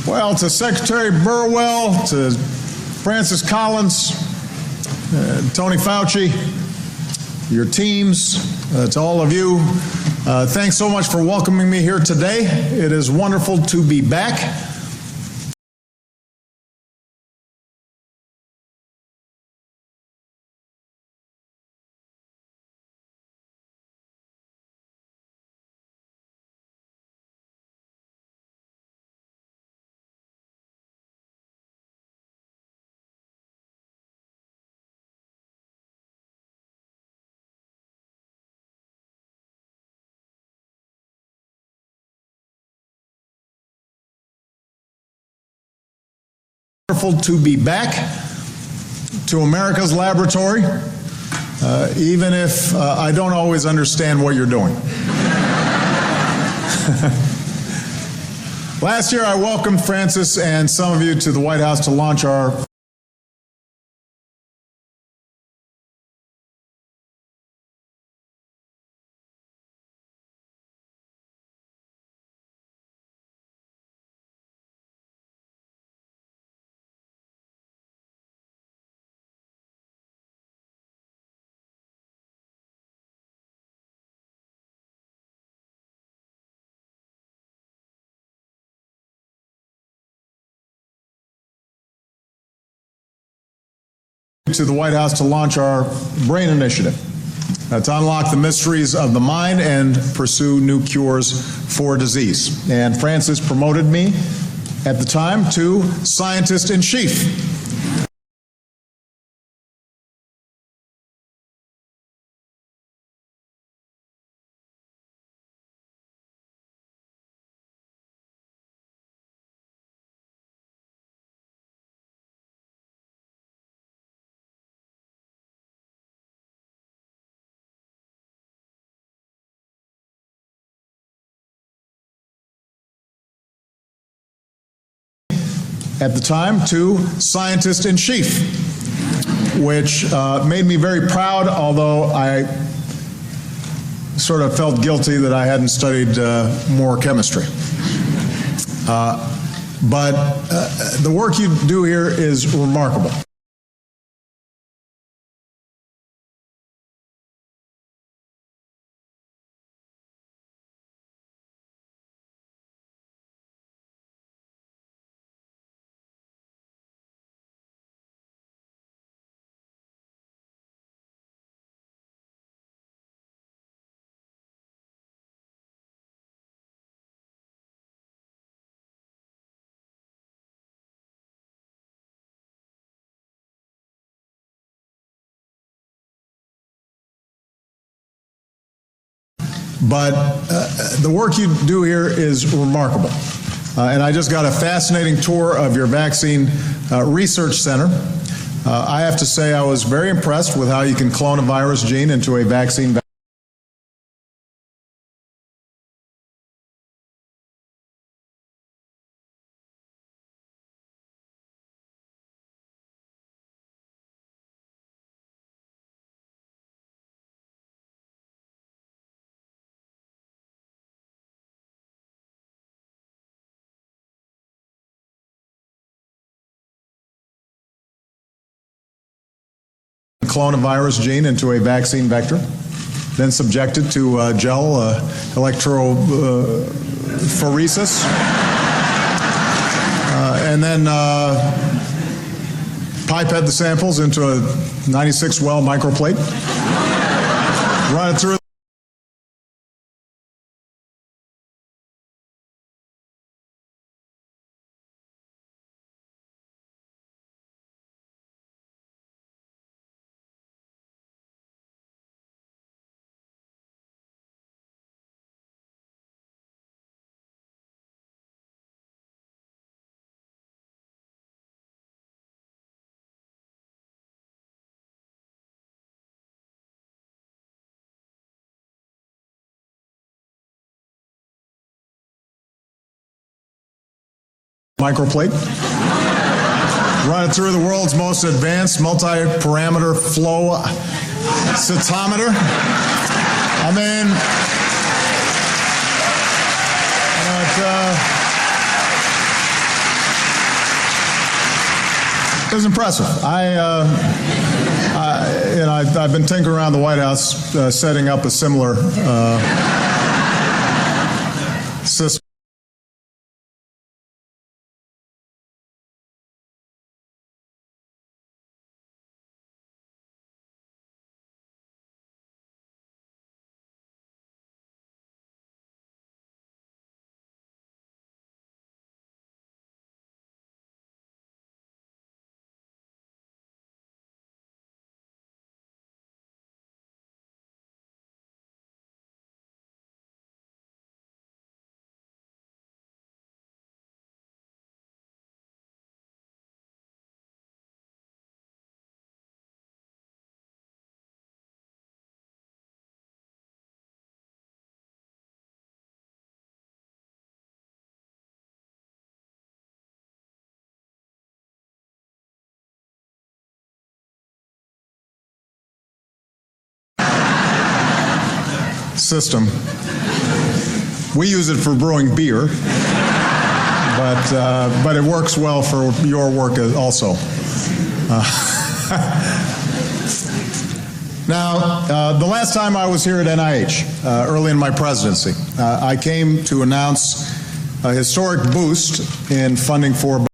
Well, to Secretary Burwell, to Francis Collins, Tony Fauci, your teams, to all of you, thanks so much for welcoming me here today. It is wonderful to be back. Wonderful to be back to America's laboratory, even if I don't always understand what you're doing. Last year, I welcomed Francis and some of you to the White House to launch our BRAIN initiative to unlock the mysteries of the mind and pursue new cures for disease. And Francis promoted me at the time to scientist in chief. At the time, to scientist in chief, which made me very proud, although I sort of felt guilty that I hadn't studied more chemistry. But the work you do here is remarkable. But the work you do here is remarkable. And I just got a fascinating tour of your vaccine research center. I have to say I was very impressed with how you can clone a virus gene into a vaccine. Clone a virus gene into a vaccine vector, then subjected to gel electrophoresis, and then pipette the samples into a 96-well microplate, run it through microplate, run it through the world's most advanced multi-parameter flow cytometer. I mean, was impressive. I've been tinkering around the White House setting up a similar system. We use it for brewing beer, but it works well for your work also. Now, the last time I was here at NIH, early in my presidency, I came to announce a historic boost in funding for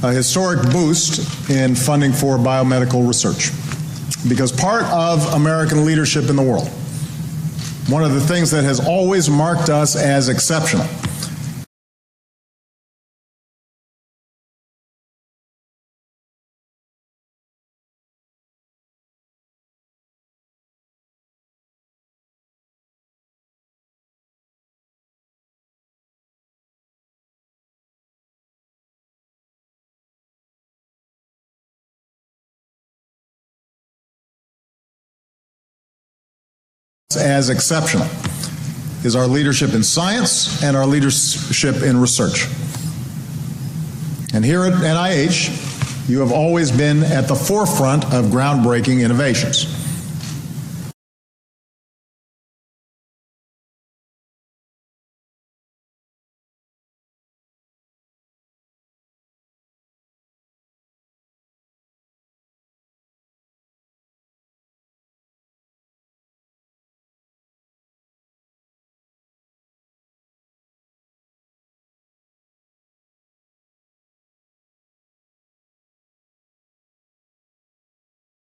a historic boost in funding for biomedical research. Because part of American leadership in the world, one of the things that has always marked us as exceptional, is our leadership in science and our leadership in research. And here at NIH, you have always been at the forefront of groundbreaking innovations.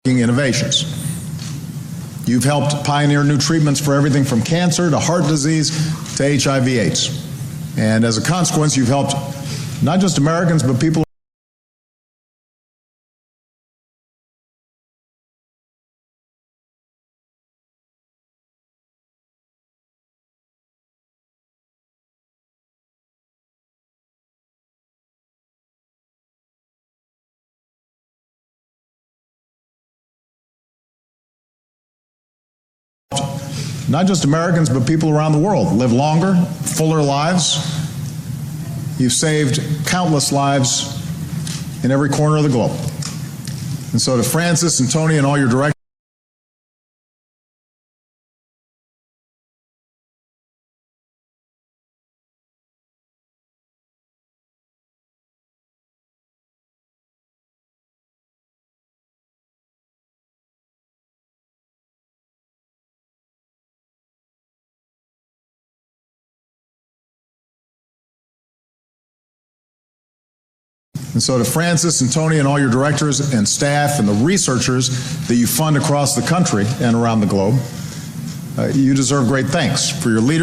Innovations. You've helped pioneer new treatments for everything from cancer to heart disease to HIV/AIDS. And as a consequence, you've helped not just Americans, but people around the world live longer, fuller lives. You've saved countless lives in every corner of the globe. And so to Francis and Tony and all your directors, and staff and the researchers that you fund across the country and around the globe, you deserve great thanks for your leadership.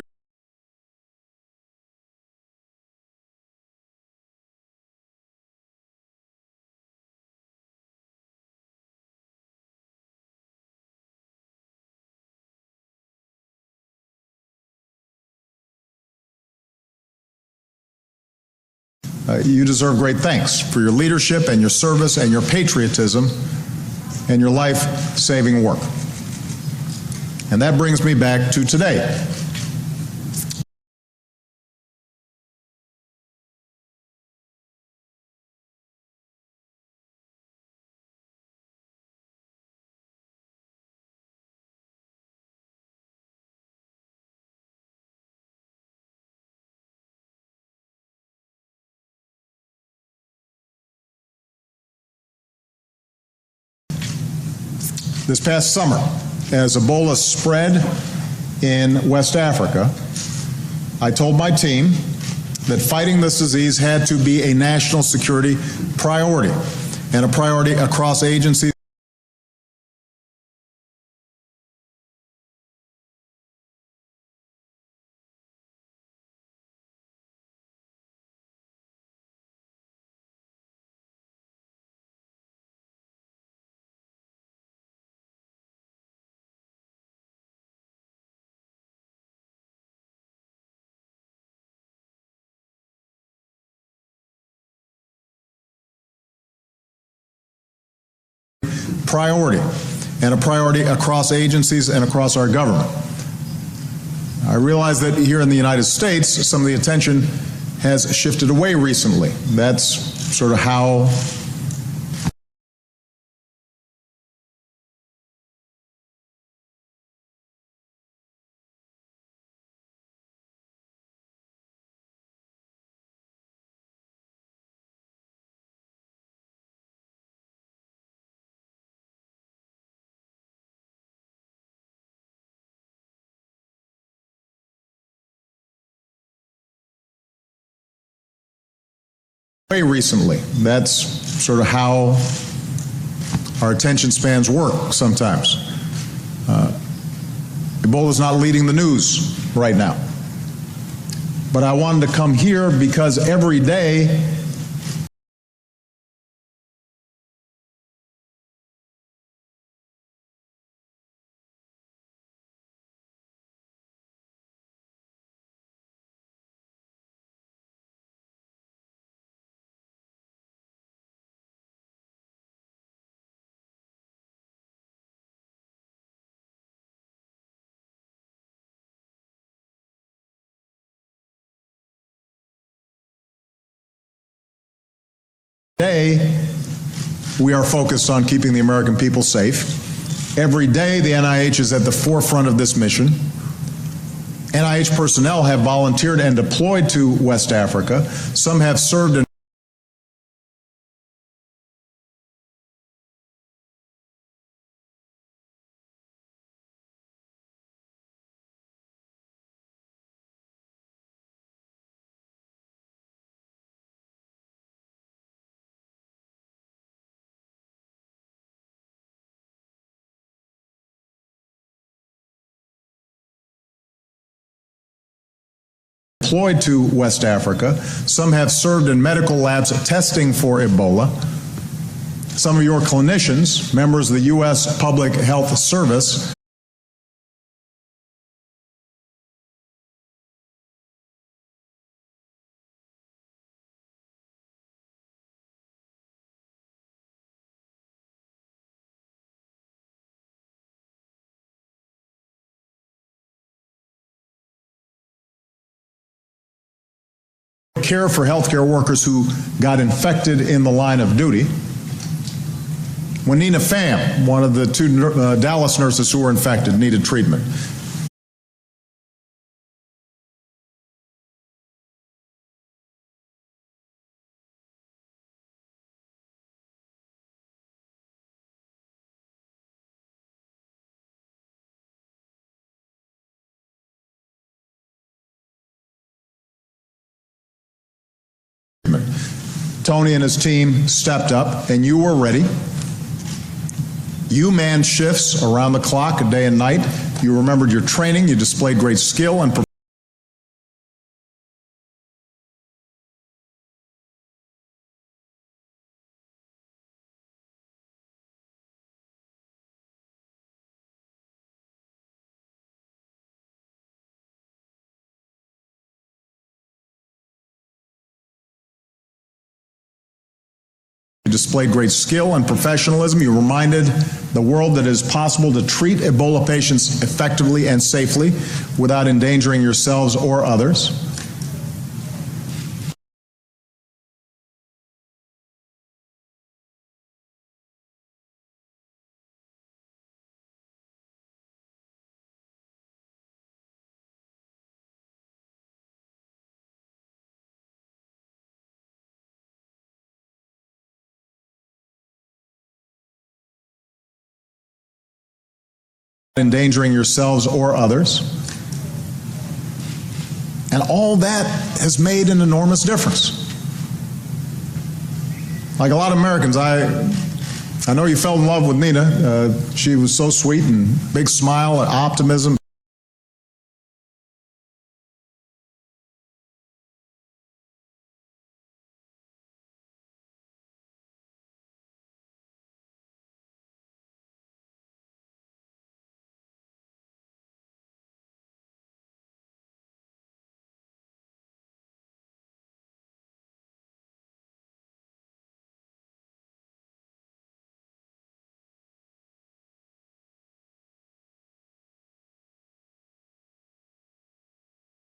You deserve great thanks for your leadership and your service and your patriotism and your life-saving work. And that brings me back to today. This past summer, as Ebola spread in West Africa, I told my team that fighting this disease had to be a national security priority and a priority across agencies. Priority, and a priority across agencies and across our government. I realize that here in the United States, some of the attention has shifted away recently. That's sort of how recently. That's sort of how our attention spans work sometimes. Ebola is not leading the news right now. But I wanted to come here because every day we are focused on keeping the American people safe. Every day the NIH is at the forefront of this mission. NIH personnel have volunteered and deployed to West Africa. Some have served in to West Africa. Some have served in medical labs testing for Ebola. Some of your clinicians, members of the U.S. Public Health Service, care for healthcare workers who got infected in the line of duty. When Nina Pham, one of the two Dallas nurses who were infected, needed treatment. Tony and his team stepped up, and you were ready. You manned shifts around the clock, day and night. You remembered your training. You displayed great skill and displayed great skill and professionalism. You reminded the world that it is possible to treat Ebola patients effectively and safely without endangering yourselves or others. Endangering yourselves or others. And all that has made an enormous difference. Like a lot of Americans, I know you fell in love with Nina. She was so sweet and big smile and optimism.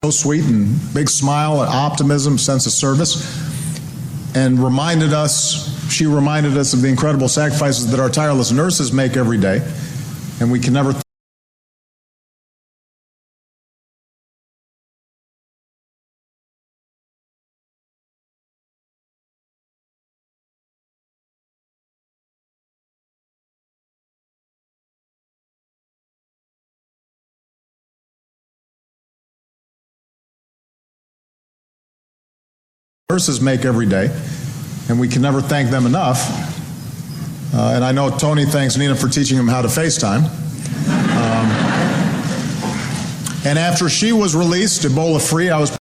So sweet and big smile and optimism, sense of service, and she reminded us of the incredible sacrifices that our tireless nurses make every day, and we can never nurses make every day, and we can never thank them enough. And I know Tony thanks Nina for teaching him how to FaceTime. And after she was released, Ebola-free, I was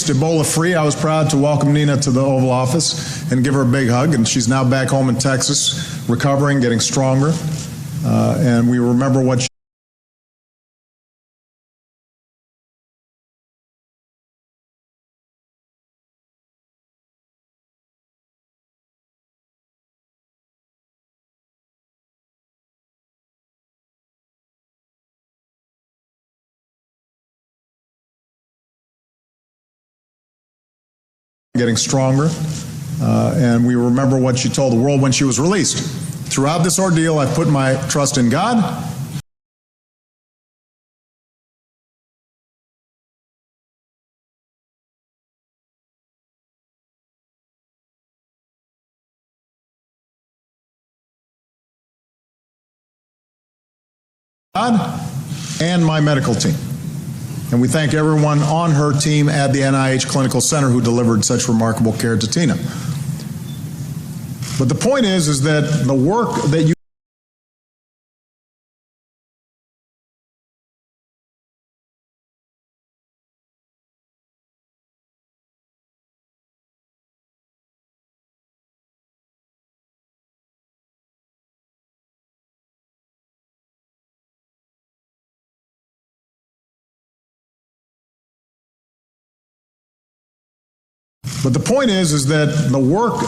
Ebola-free, I was proud to welcome Nina to the Oval Office and give her a big hug, and she's now back home in Texas, recovering, getting stronger, and we remember what she getting stronger, and we remember what she told the world when she was released. Throughout this ordeal, I've put my trust in God. And my medical team. And we thank everyone on her team at the NIH Clinical Center who delivered such remarkable care to Tina. But the point is that the work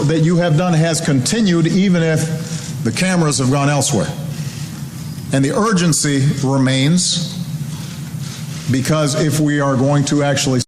that you have done has continued even if the cameras have gone elsewhere. And the urgency remains, because if we are going to actually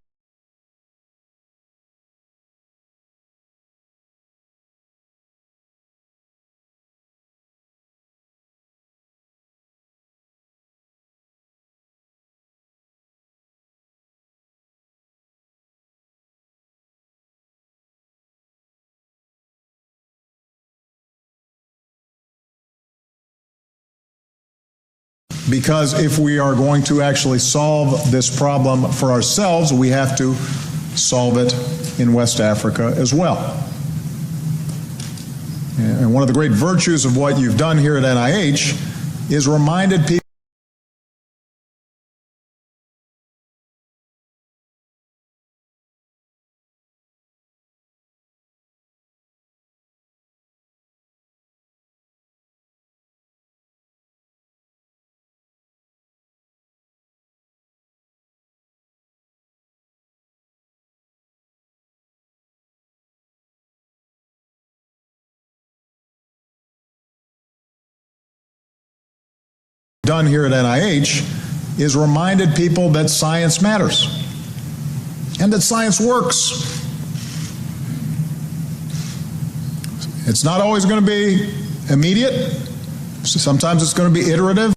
solve this problem for ourselves, we have to solve it in West Africa as well. And one of the great virtues of what you've done here at NIH is reminded people done here at NIH is reminded people that science matters and that science works. It's not always going to be immediate. Sometimes it's going to be iterative.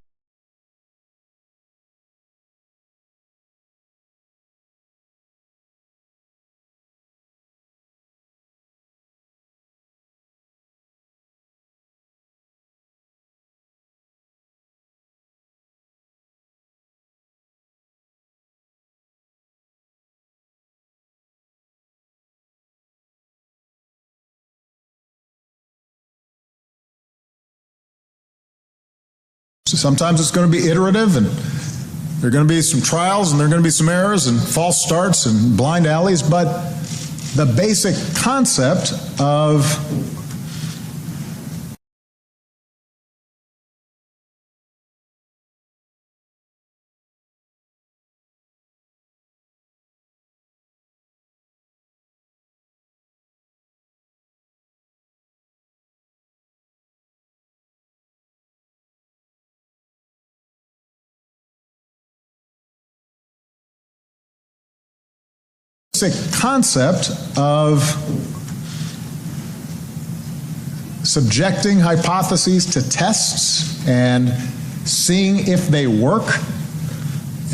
Sometimes it's going to be iterative, and there are going to be some trials, and there are going to be some errors, and false starts, and blind alleys, but the basic concept of subjecting hypotheses to tests and seeing if they work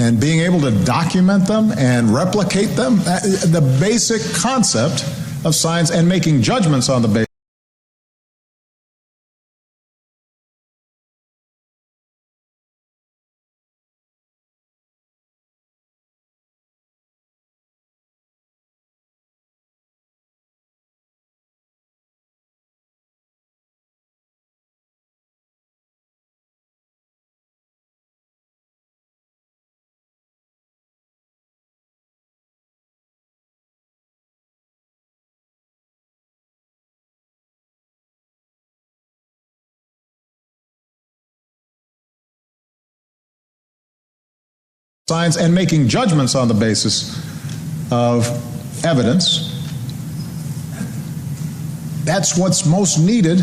and being able to document them and replicate them, the basic concept of science, and making judgments on the basis. Science and making judgments on the basis of evidence. That's what's most needed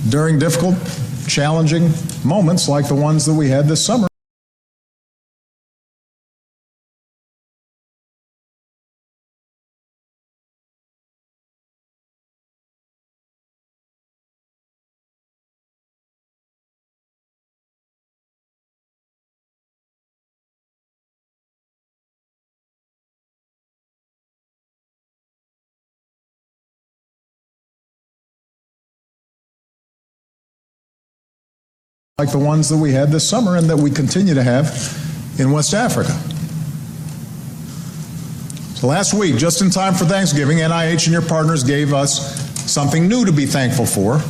during difficult, challenging moments like the ones that we had this summer. Like the ones that we had this summer and that we continue to have in West Africa. So last week, just in time for Thanksgiving, NIH and your partners gave us something new to be thankful for.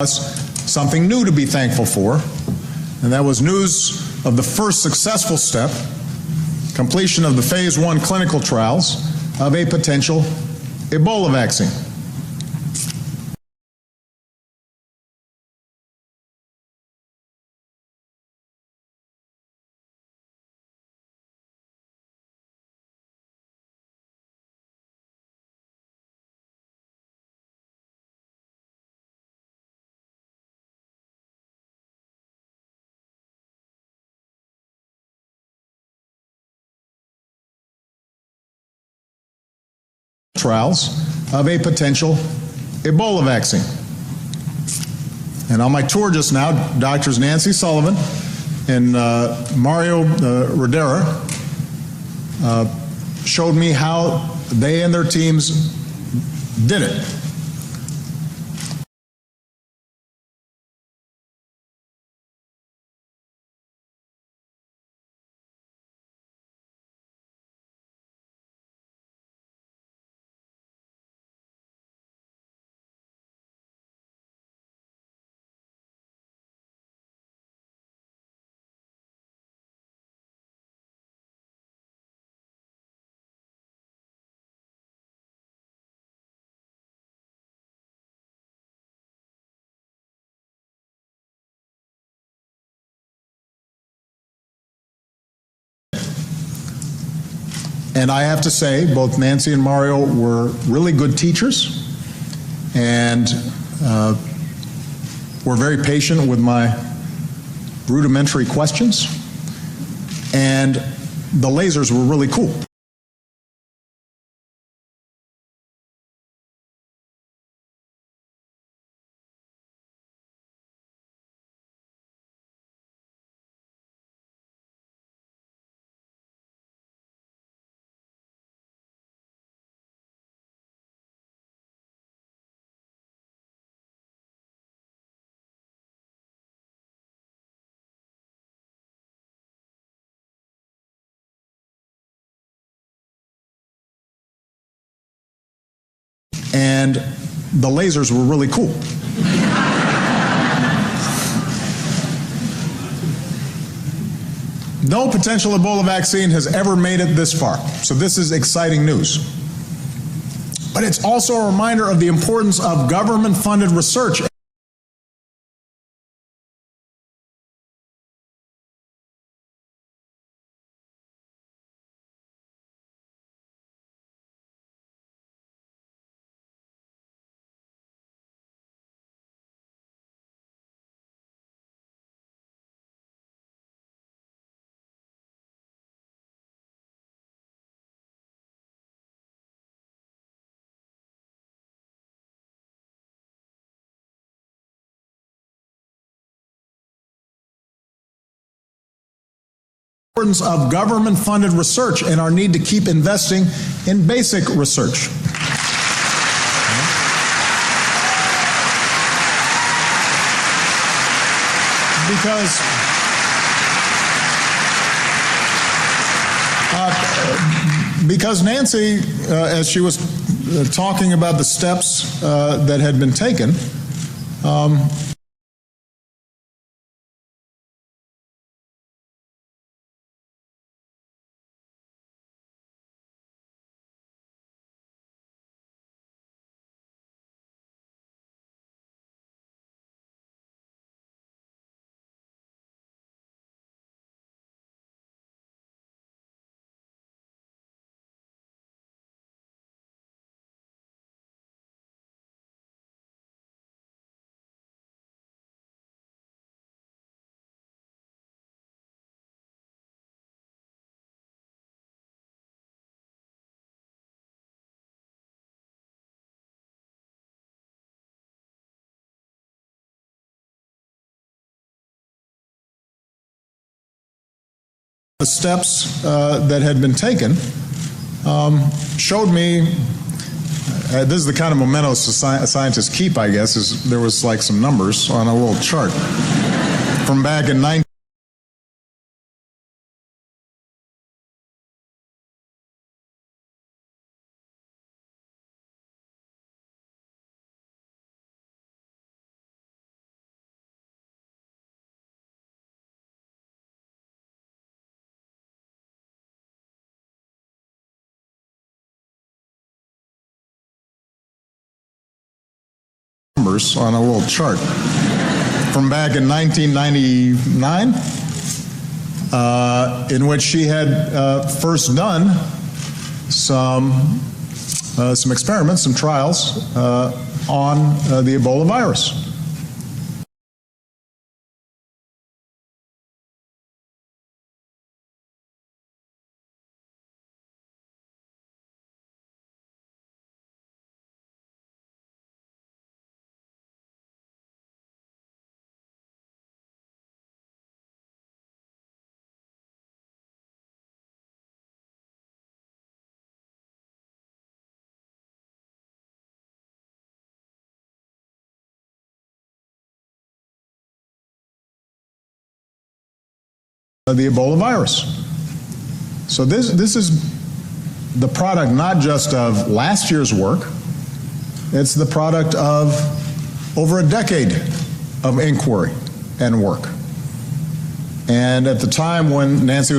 Something new to be thankful for, and that was news of the first successful step, completion of the phase 1 clinical trials of a potential Ebola vaccine. Trials of a potential Ebola vaccine. And on my tour just now, Doctors Nancy Sullivan and Mario Rodera showed me how they and their teams did it. And I have to say, both Nancy and Mario were really good teachers, and were very patient with my rudimentary questions, and the lasers were really cool. And the lasers were really cool. No potential Ebola vaccine has ever made it this far, so this is exciting news. But it's also a reminder of the importance of government-funded research. Importance of government-funded research and our need to keep investing in basic research. Because Nancy, as she was talking about the steps that had been taken, the steps that had been taken showed me, this is the kind of mementos scientists keep, I guess, is there was like some numbers on a little chart from back in 19. On a little chart from back in 1999, in which she had first done some experiments, some trials on the Ebola virus. the Ebola virus. So this is the product not just of last year's work, it's the product of over a decade of inquiry and work. And at the time when Nancy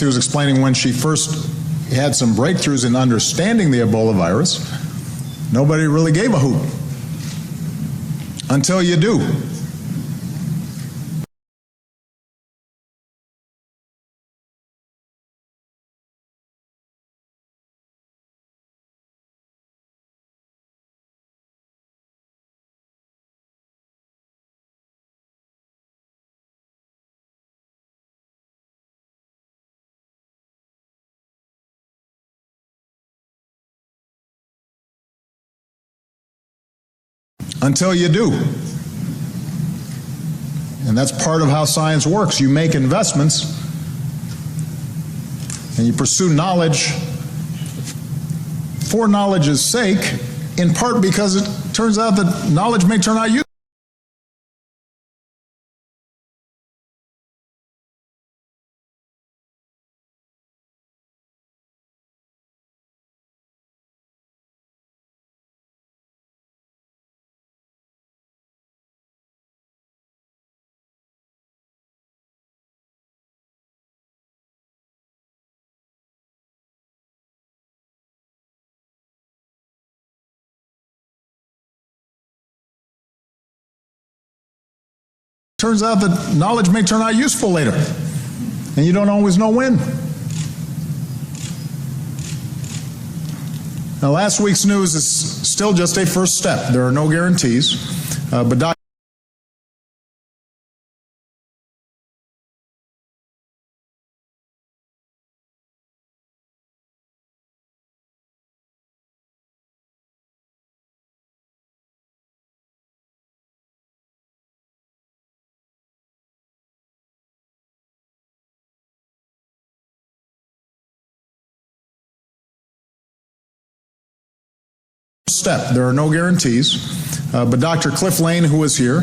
was explaining, when she first had some breakthroughs in understanding the Ebola virus, nobody really gave a hoot. Until you do. Until you do. And that's part of how science works. You make investments and you pursue knowledge for knowledge's sake, in part because it turns out that knowledge may turn out useful. Turns out that knowledge may turn out useful later, and you don't always know when. Now, last week's news is still just a first step. There are no guarantees, but Dr. There are no guarantees, but Dr. Cliff Lane, who is here,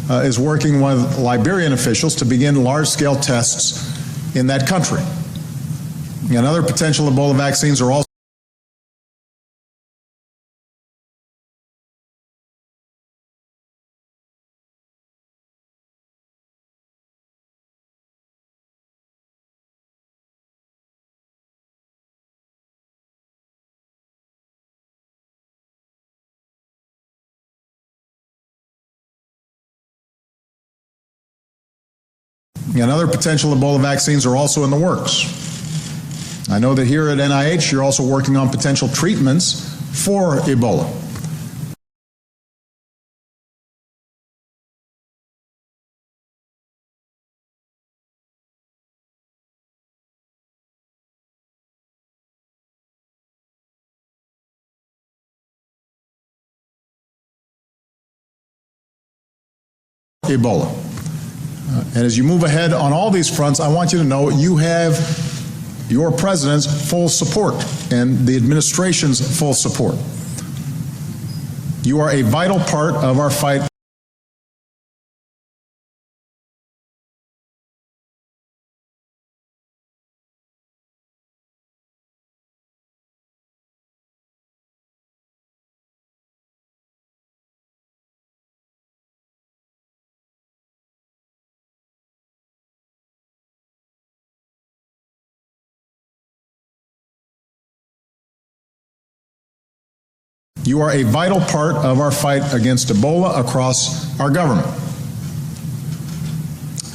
is working with Liberian officials to begin large-scale tests in that country. And other potential Ebola vaccines are also and other potential Ebola vaccines are also in the works. I know that here at NIH, you're also working on potential treatments for Ebola. Ebola. And as you move ahead on all these fronts, I want you to know you have your president's full support and the administration's full support. You are a vital part of our fight. You are a vital part of our fight against Ebola across our government.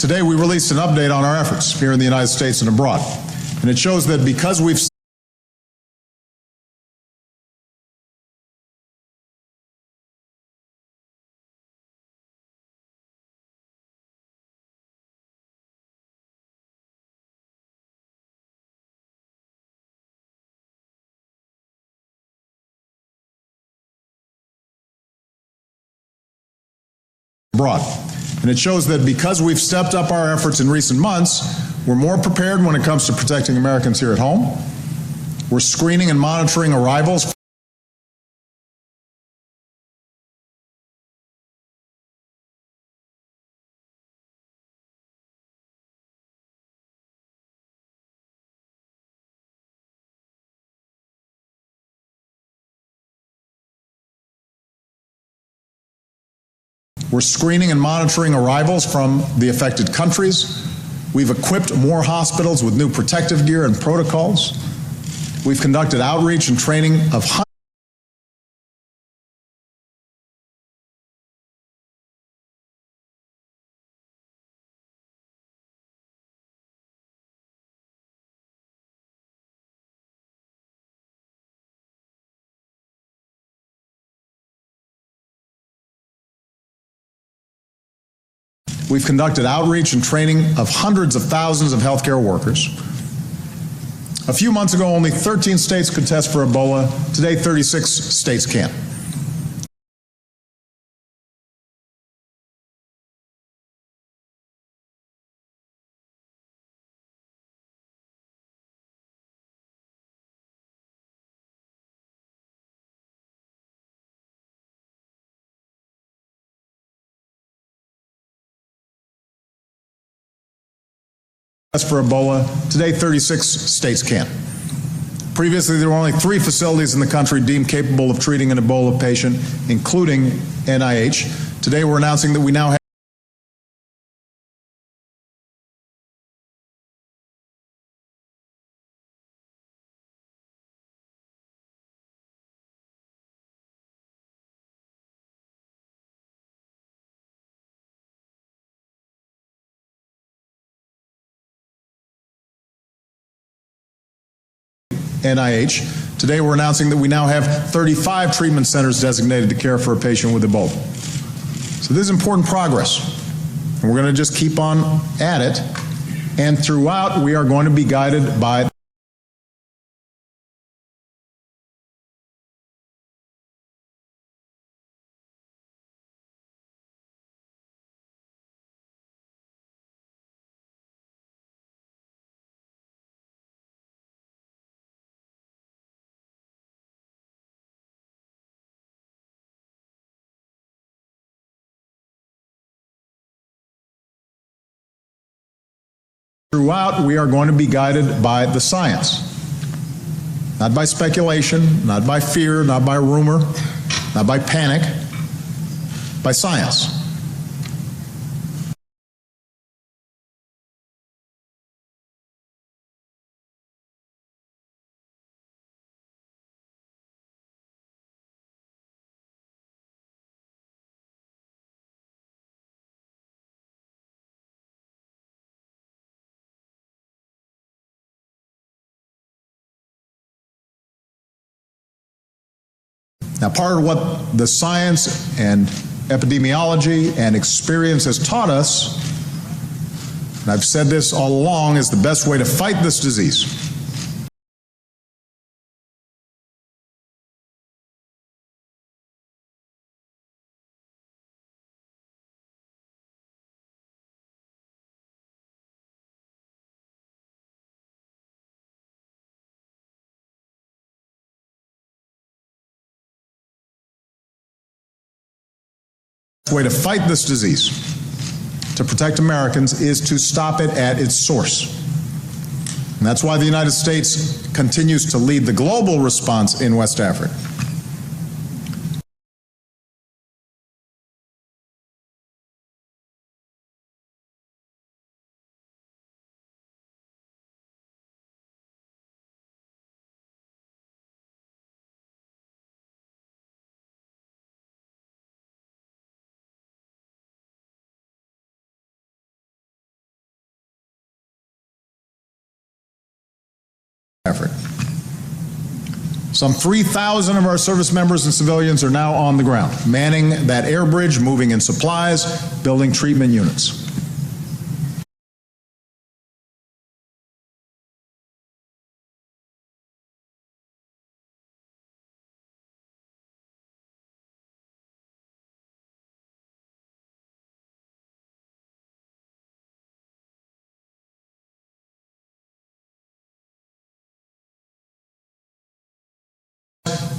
Today we released an update on our efforts here in the United States and abroad, and it shows that because we've abroad. And it shows that because we've stepped up our efforts in recent months, we're more prepared when it comes to protecting Americans here at home. We're screening and monitoring arrivals. We're screening and monitoring arrivals from the affected countries. We've equipped more hospitals with new protective gear and protocols. We've conducted outreach and training of hundreds. We've conducted outreach and training of hundreds of thousands of healthcare workers. A few months ago, only 13 states could test for Ebola. Today, 36 states can. For Ebola. Today, 36 states can. Previously, there were only 3 facilities in the country deemed capable of treating an Ebola patient, including NIH. Today, we're announcing that we now have NIH. Today, we're announcing that we now have 35 treatment centers designated to care for a patient with Ebola. So this is important progress, and we're going to just keep on at it. And throughout, we are going to be guided by the science, not by speculation, not by fear, not by rumor, not by panic, by science. Now, part of what the science and epidemiology and experience has taught us, and I've said this all along, is the best way to fight this disease. Way to fight this disease, to protect Americans, is to stop it at its source. And that's why the United States continues to lead the global response in West Africa. Effort. Some 3,000 of our service members and civilians are now on the ground, manning that air bridge, moving in supplies, building treatment units.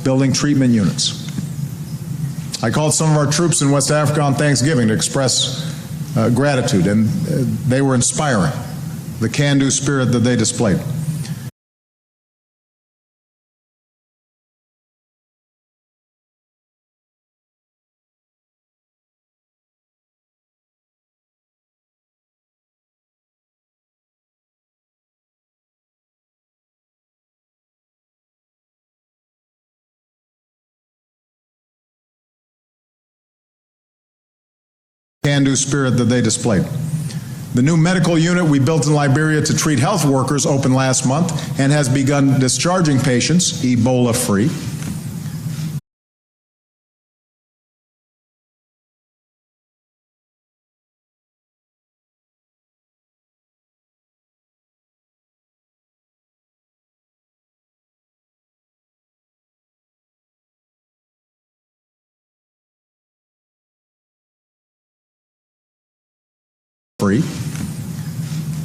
building treatment units. I called some of our troops in West Africa on Thanksgiving to express gratitude, and they were inspiring, the can-do spirit that they displayed. Can-do spirit that they displayed. The new medical unit we built in Liberia to treat health workers opened last month and has begun discharging patients Ebola-free.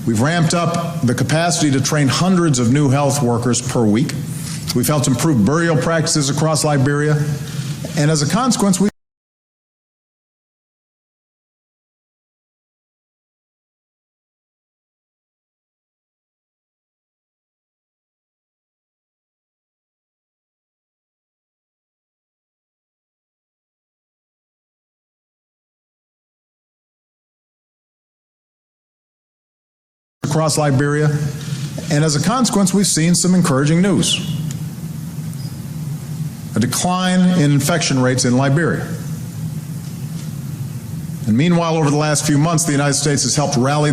We've ramped up the capacity to train hundreds of new health workers per week. We've helped improve burial practices across Liberia, and as a consequence, across Liberia, and as a consequence, we've seen some encouraging news. A decline in infection rates in Liberia. And meanwhile, over the last few months, the United States has helped rally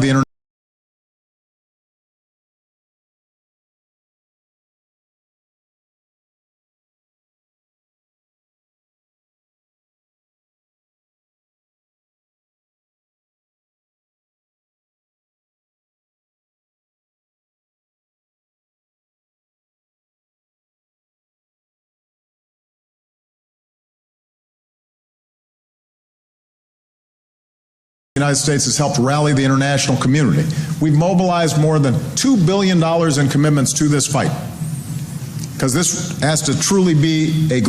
the international community. We've mobilized more than $2 billion in commitments to this fight, because this has to truly be a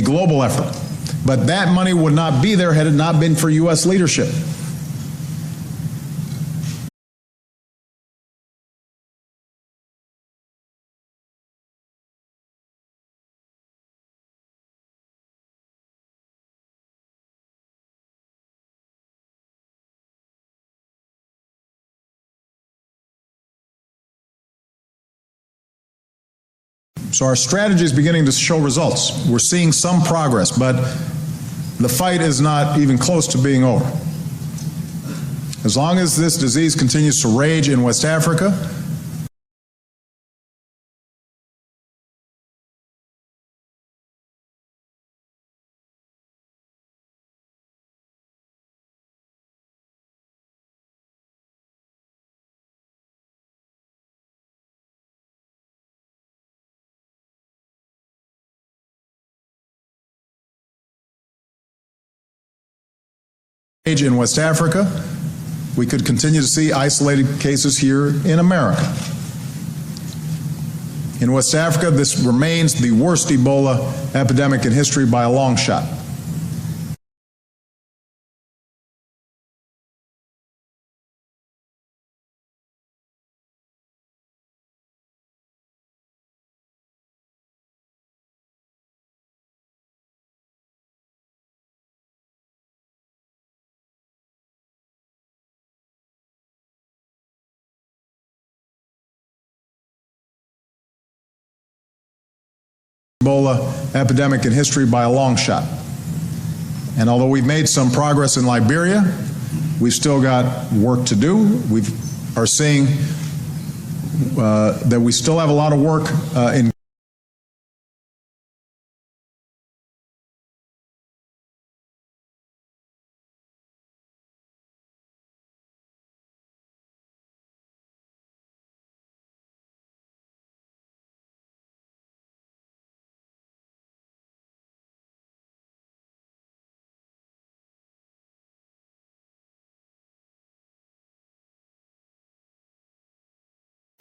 global effort. But that money would not be there had it not been for U.S. leadership. So our strategy is beginning to show results. We're seeing some progress, but the fight is not even close to being over. As long as this disease continues to rage in West Africa, we could continue to see isolated cases here in America. In West Africa, this remains the worst Ebola epidemic in history by a long shot. And although we've made some progress in Liberia, we've still got work to do. We are seeing that we still have a lot of work in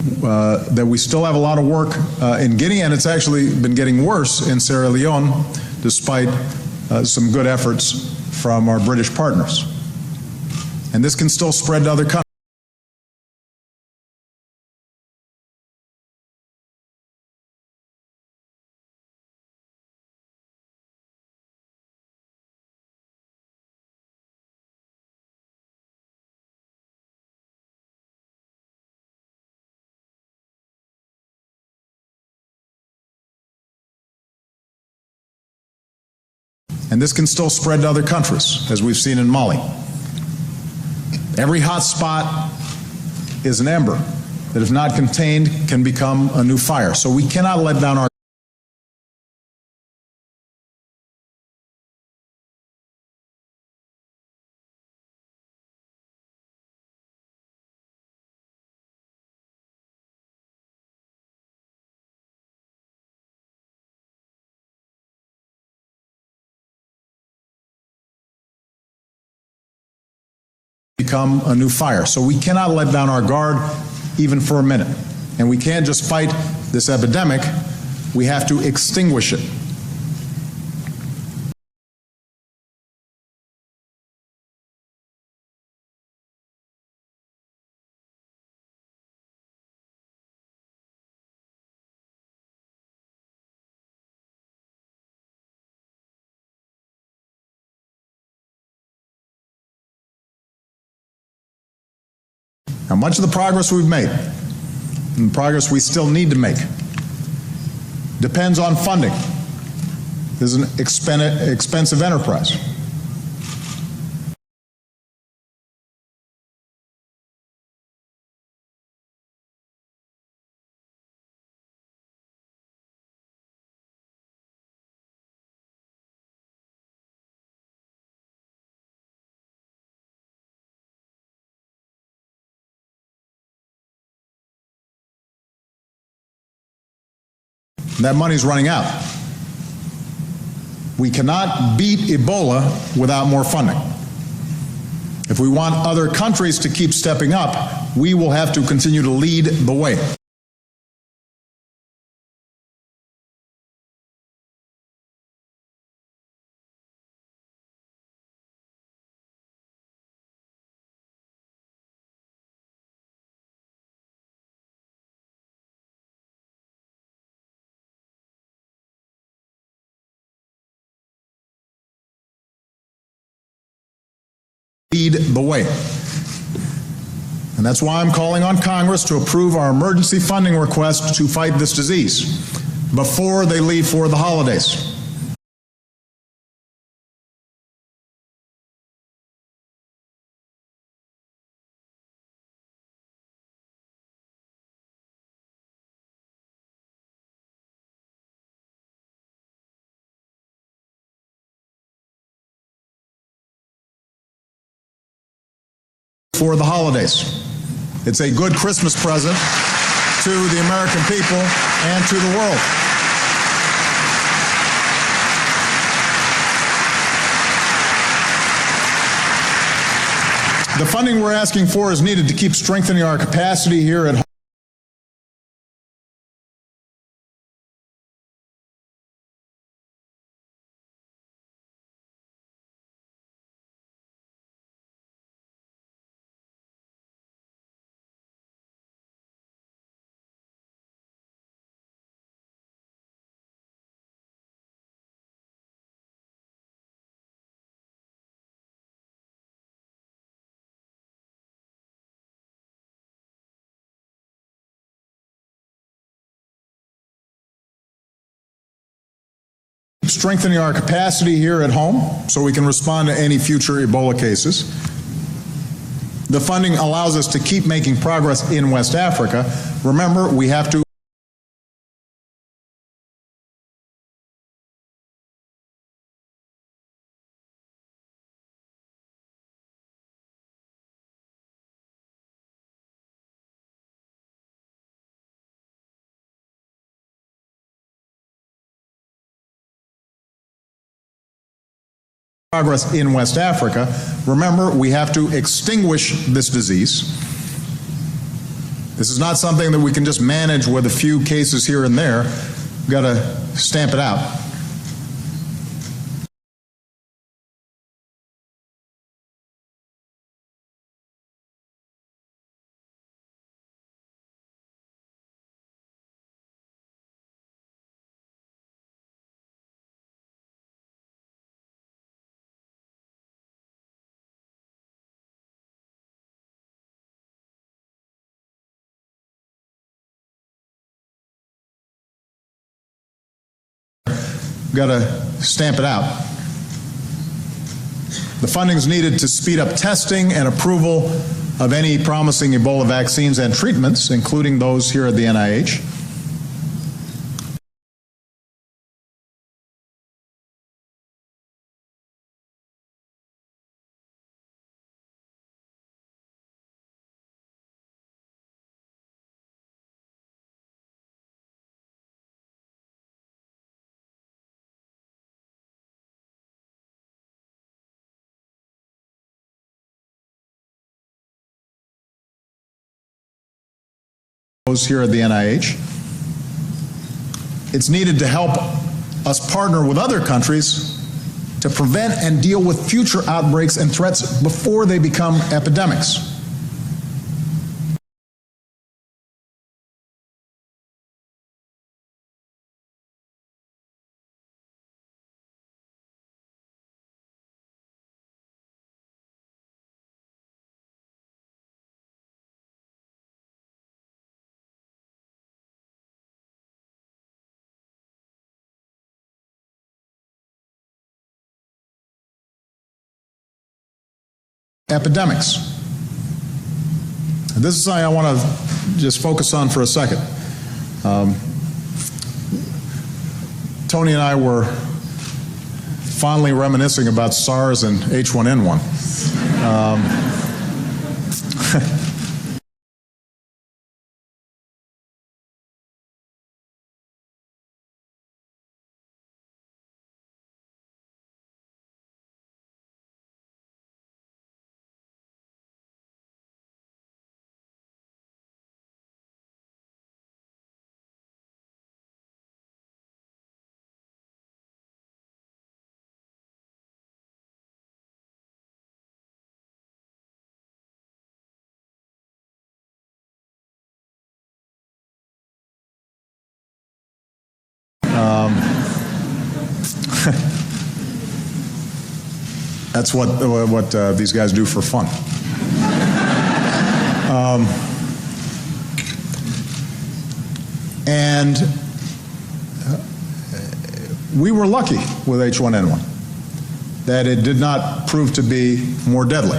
that we still have a lot of work in Guinea, and it's actually been getting worse in Sierra Leone, despite some good efforts from our British partners. And this can still spread to other countries. And this can still spread to other countries, as we've seen in Mali. Every hot spot is an ember that, if not contained, can become a new fire. So we cannot let down our become a new fire. So we cannot let down our guard even for a minute. And we can't just fight this epidemic, we have to extinguish it. Now, much of the progress we've made, and the progress we still need to make, depends on funding. This is an expensive enterprise. That money's running out. We cannot beat Ebola without more funding. If we want other countries to keep stepping up, we will have to continue to lead the way. Lead the way. And that's why I'm calling on Congress to approve our emergency funding request to fight this disease before they leave for the holidays. For the holidays. It's a good Christmas present to the American people and to the world. The funding we're asking for is needed to keep strengthening our capacity here at home. Strengthening our capacity here at home so we can respond to any future Ebola cases. The funding allows us to keep making progress in West Africa. Remember, we have to progress in West Africa. Remember, we have to extinguish this disease. This is not something that we can just manage with a few cases here and there. We've got to stamp it out. We've got to stamp it out. The funding is needed to speed up testing and approval of any promising Ebola vaccines and treatments, including those here at the NIH. Here at the NIH. It's needed to help us partner with other countries to prevent and deal with future outbreaks and threats before they become epidemics. Epidemics. This is something I want to just focus on for a second. Tony and I were fondly reminiscing about SARS and H1N1. That's what these guys do for fun. And we were lucky with H1N1 that it did not prove to be more deadly.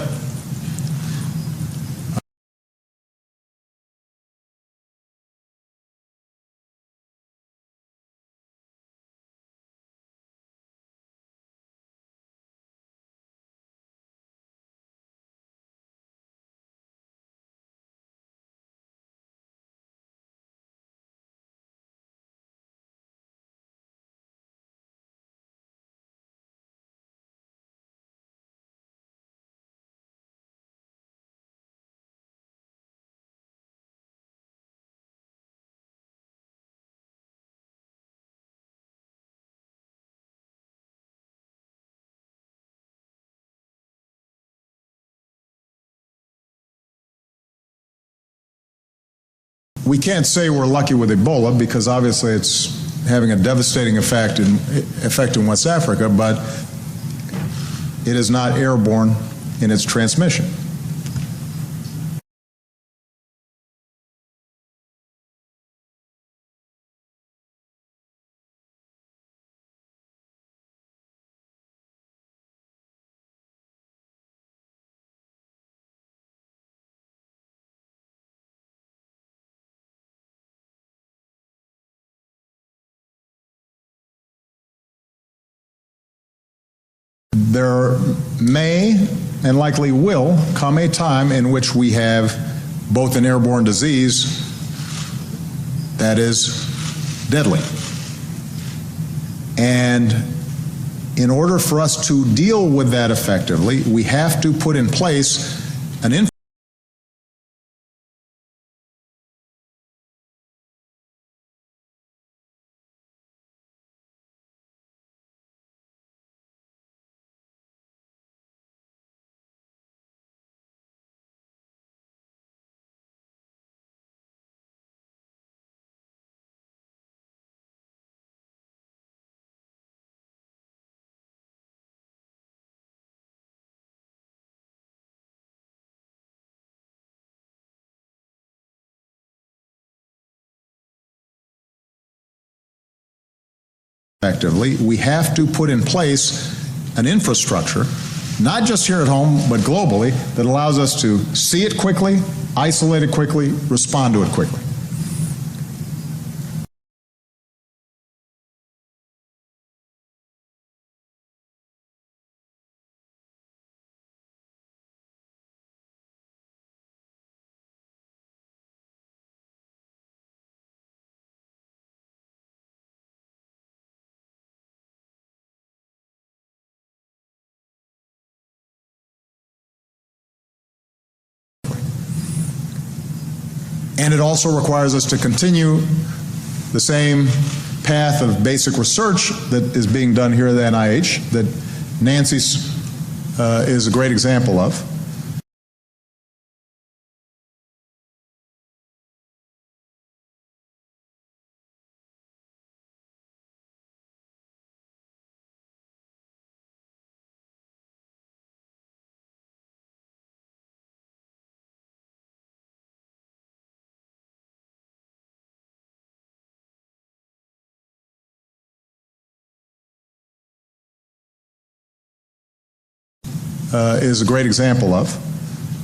We can't say we're lucky with Ebola because obviously it's having a devastating effect in West Africa, but it is not airborne in its transmission. There may and likely will come a time in which we have both an airborne disease that is deadly. And in order for us to deal with that effectively, we have to put in place an effectively, we have to put in place an infrastructure, not just here at home, but globally, that allows us to see it quickly, isolate it quickly, respond to it quickly. And it also requires us to continue the same path of basic research that is being done here at the NIH, that Nancy's is a great example of. Is a great example of,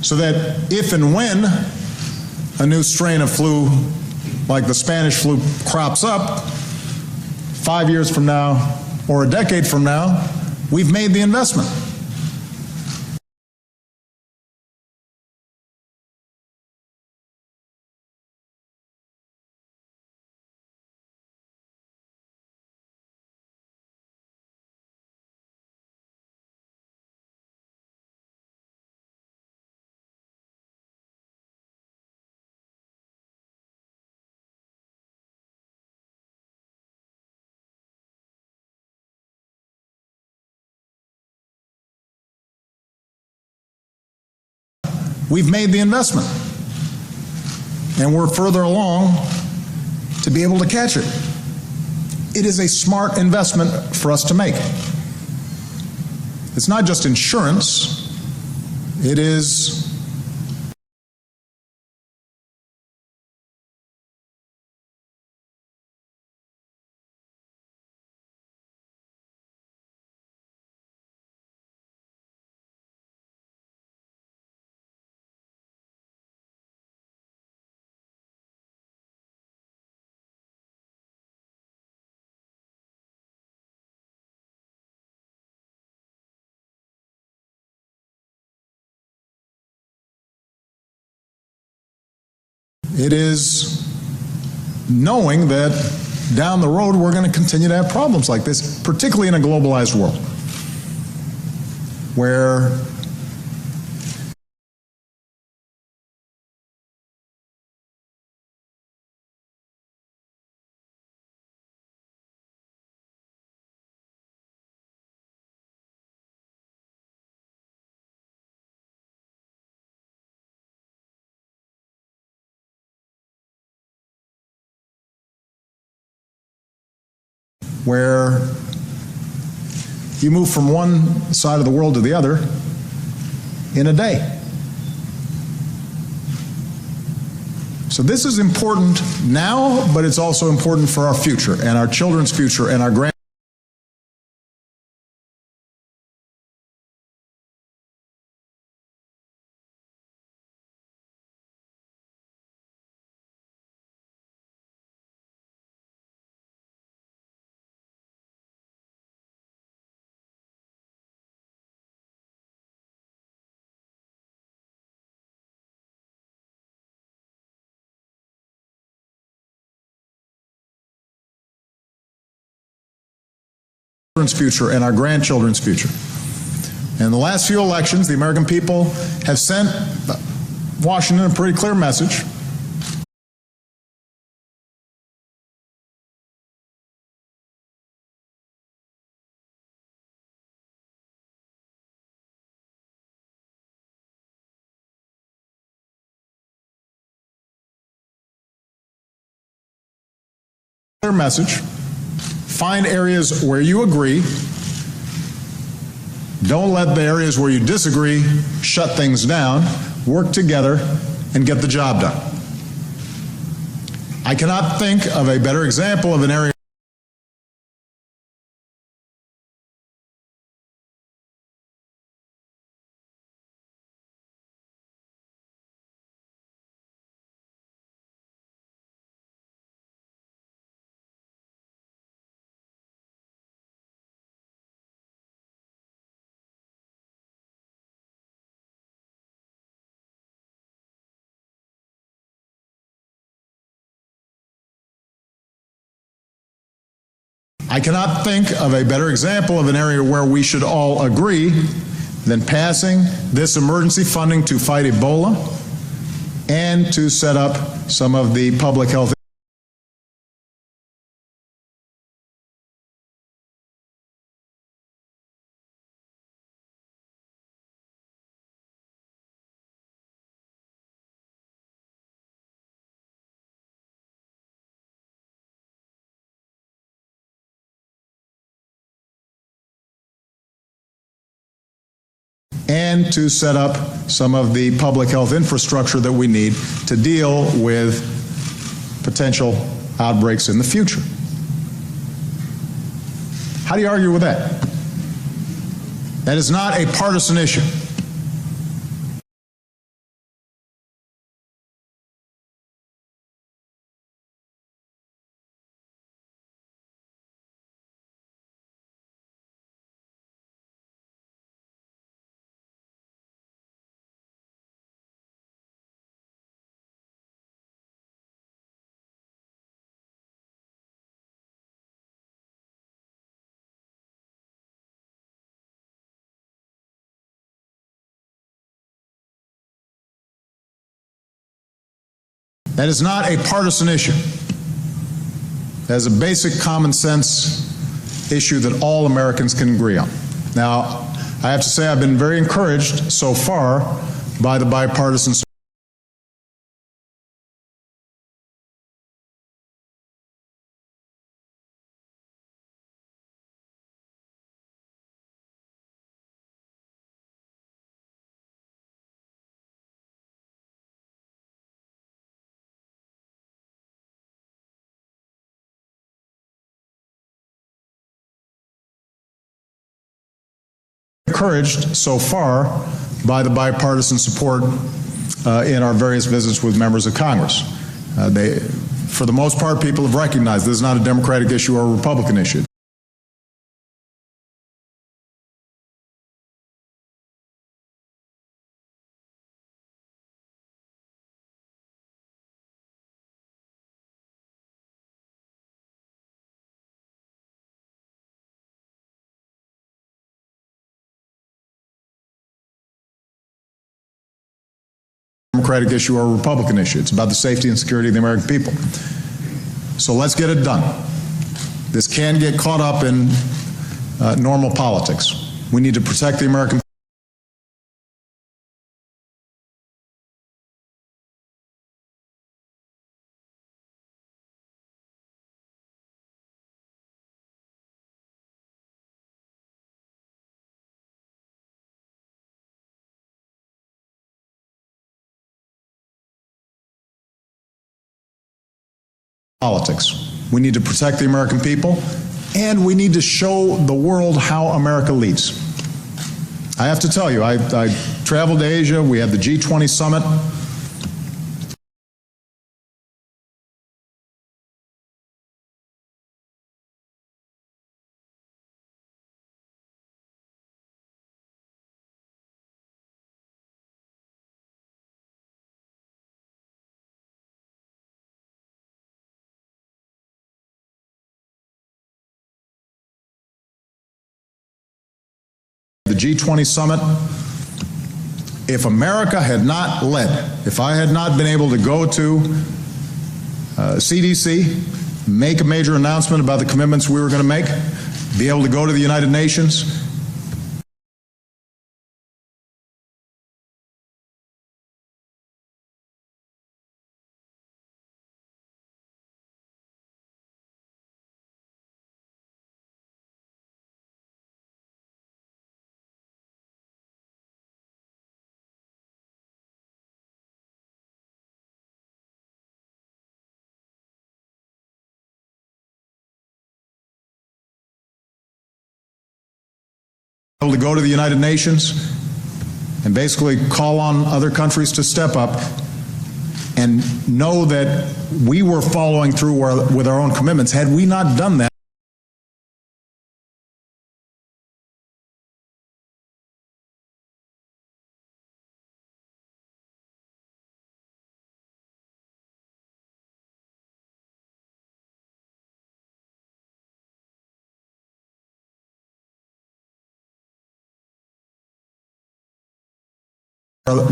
so that if and when a new strain of flu like the Spanish flu crops up 5 years from now or a decade from now, we've made the investment. We've made the investment, and we're further along to be able to catch it. It is a smart investment for us to make. It's not just insurance, it is knowing that down the road we're going to continue to have problems like this, particularly in a globalized world, where you move from one side of the world to the other in a day. So this is important now, but it's also important for our future and our children's future and our grand. Future and our grandchildren's future. In the last few elections, the American people have sent Washington a pretty clear message. Clear message. Find areas where you agree. Don't let the areas where you disagree shut things down. Work together and get the job done. I cannot think of a better example of an area I cannot think of a better example of an area where we should all agree than passing this emergency funding to fight Ebola and to set up some of the public health and to set up some of the public health infrastructure that we need to deal with potential outbreaks in the future. How do you argue with that? That is not a partisan issue. That is not a partisan issue. That is a basic common sense issue that all Americans can agree on. Now, I have to say I've been very encouraged so far by the bipartisan support. Encouraged so far by the bipartisan support in our various visits with members of Congress. For the most part, people have recognized this is not a Democratic issue or a Republican issue. Democratic issue or a Republican issue. It's about the safety and security of the American people. So let's get it done. This can get caught up in normal politics. We need to protect the American politics. We need to protect the American people, and we need to show the world how America leads. I have to tell you, I traveled to Asia. We had the G20 summit. The G20 summit. If America had not led, if I had not been able to go to CDC, make a major announcement about the commitments we were going to make, be able to go to the United Nations, able to go to the United Nations and basically call on other countries to step up and know that we were following through with our own commitments. Had we not done that,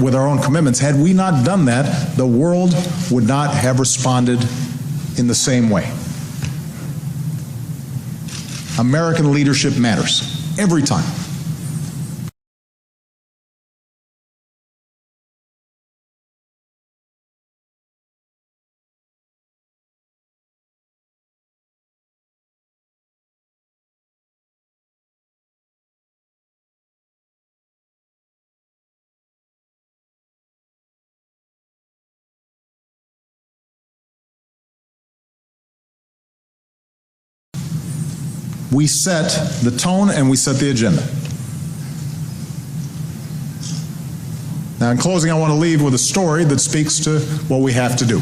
with our own commitments. Had we not done that, the world would not have responded in the same way. American leadership matters every time. We set the tone and we set the agenda. Now, in closing, I want to leave with a story that speaks to what we have to do.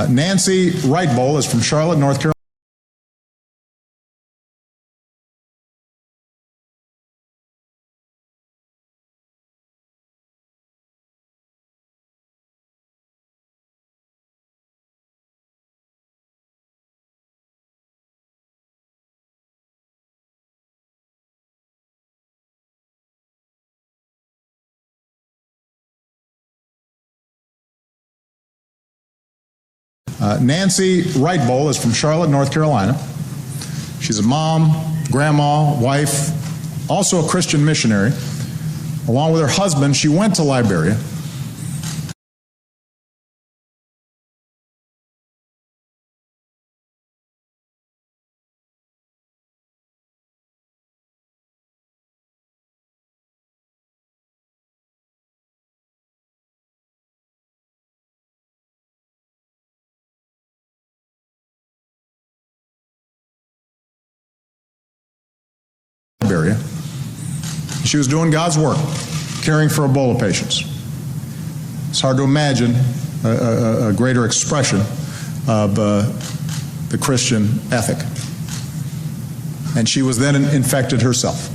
Nancy Wright-Bowl is from Charlotte, North Carolina. Nancy Wright-Bowl is from Charlotte, North Carolina. She's a mom, grandma, wife, also a Christian missionary. Along with her husband, she went to Liberia. She was doing God's work, caring for Ebola patients. It's hard to imagine a greater expression of the Christian ethic. And she was then infected herself.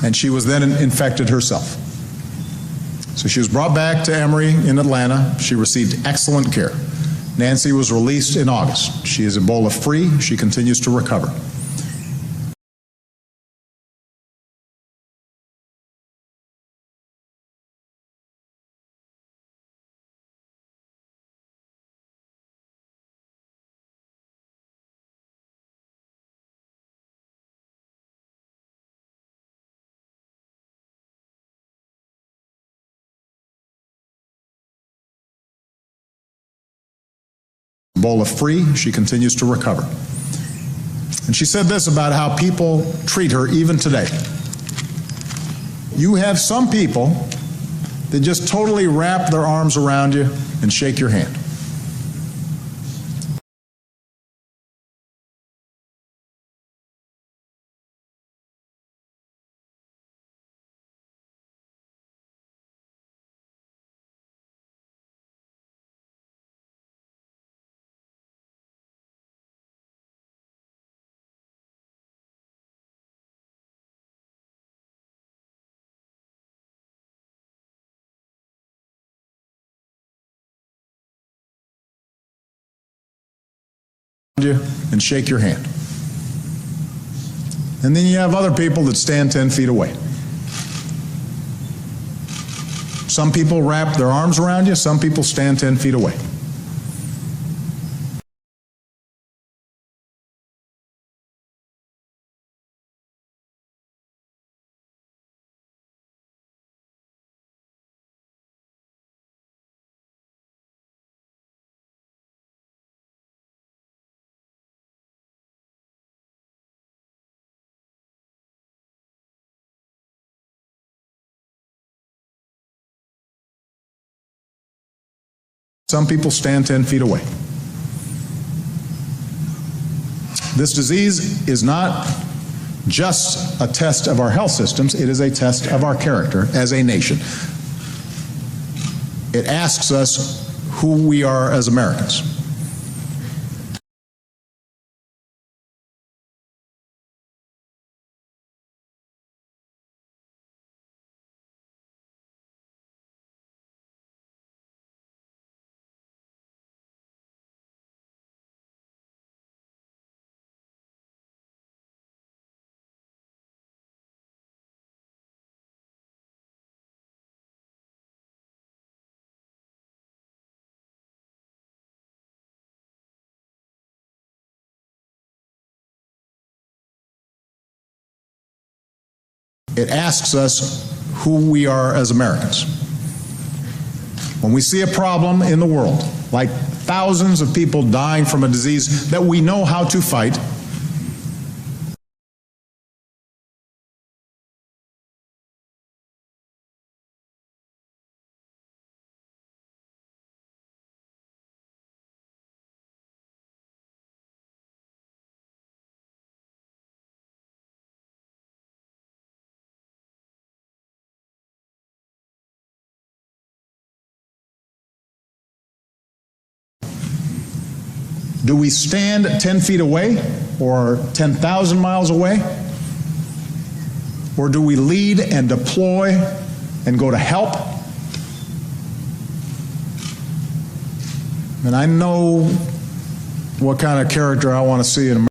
And she was then infected herself. So she was brought back to Emory in Atlanta. She received excellent care. Nancy was released in August. She is Ebola free. She continues to recover. Ebola free, she continues to recover. And she said this about how people treat her even today. You have some people that just totally wrap their arms around you and shake your hand. You and shake your hand. And then you have other people that stand 10 feet away. Some people wrap their arms around you, some people stand 10 feet away. Some people stand 10 feet away. This disease is not just a test of our health systems, it is a test of our character as a nation. It asks us who we are as Americans. It asks us who we are as Americans. When we see a problem in the world, like thousands of people dying from a disease that we know how to fight, do we stand 10 feet away or 10,000 miles away? Or do we lead and deploy and go to help? And I know what kind of character I want to see in America.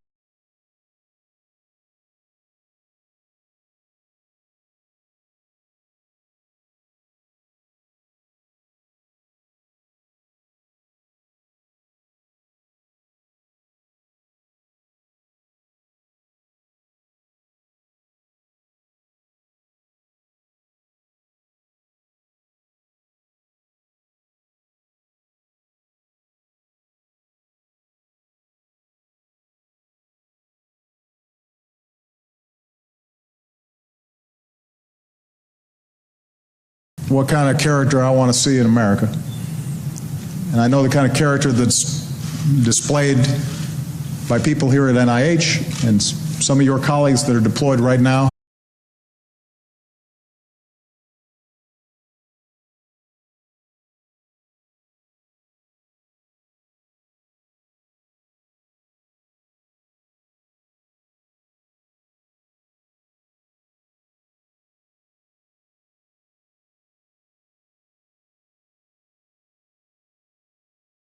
What kind of character I want to see in America. And I know the kind of character that's displayed by people here at NIH and some of your colleagues that are deployed right now.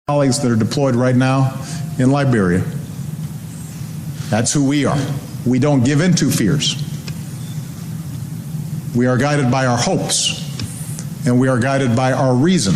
Colleagues that are deployed right now in Liberia. That's who we are. We don't give in to fears. We are guided by our hopes, and we are guided by our reason.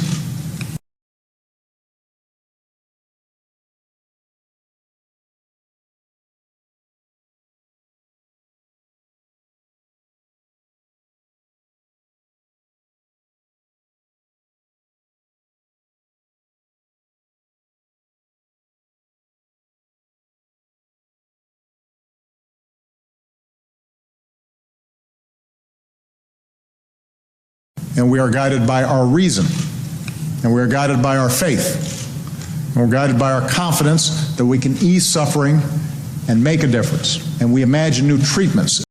And we are guided by our reason, and we are guided by our faith, and we're guided by our confidence that we can ease suffering and make a difference, and we imagine new treatments.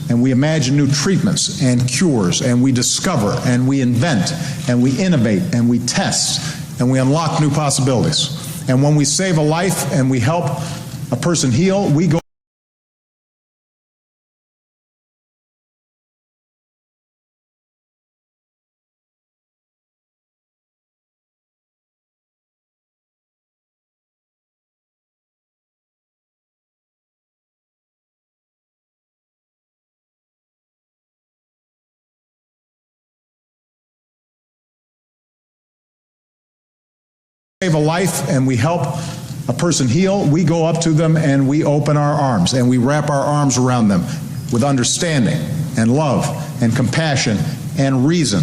And we imagine new treatments and cures, and we discover, and we invent, and we innovate, and we test, and we unlock new possibilities. And when we save a life and we help a person heal, we go save a life and we help a person heal, we go up to them and we open our arms and we wrap our arms around them with understanding and love and compassion and reason.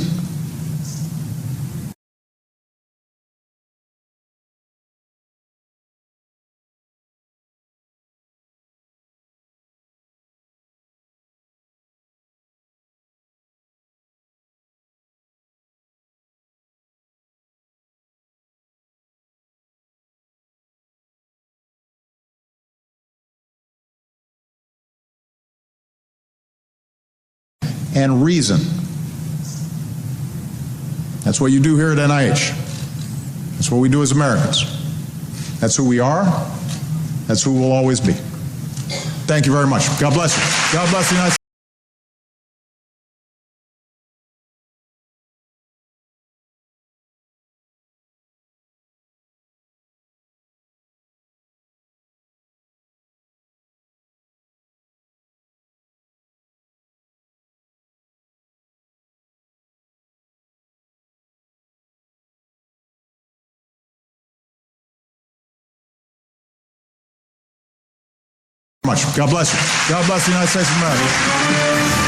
and reason. That's what you do here at NIH. That's what we do as Americans. That's who we are. That's who we'll always be. Thank you very much. God bless you. God bless the United States. God bless you. God bless the United States of America.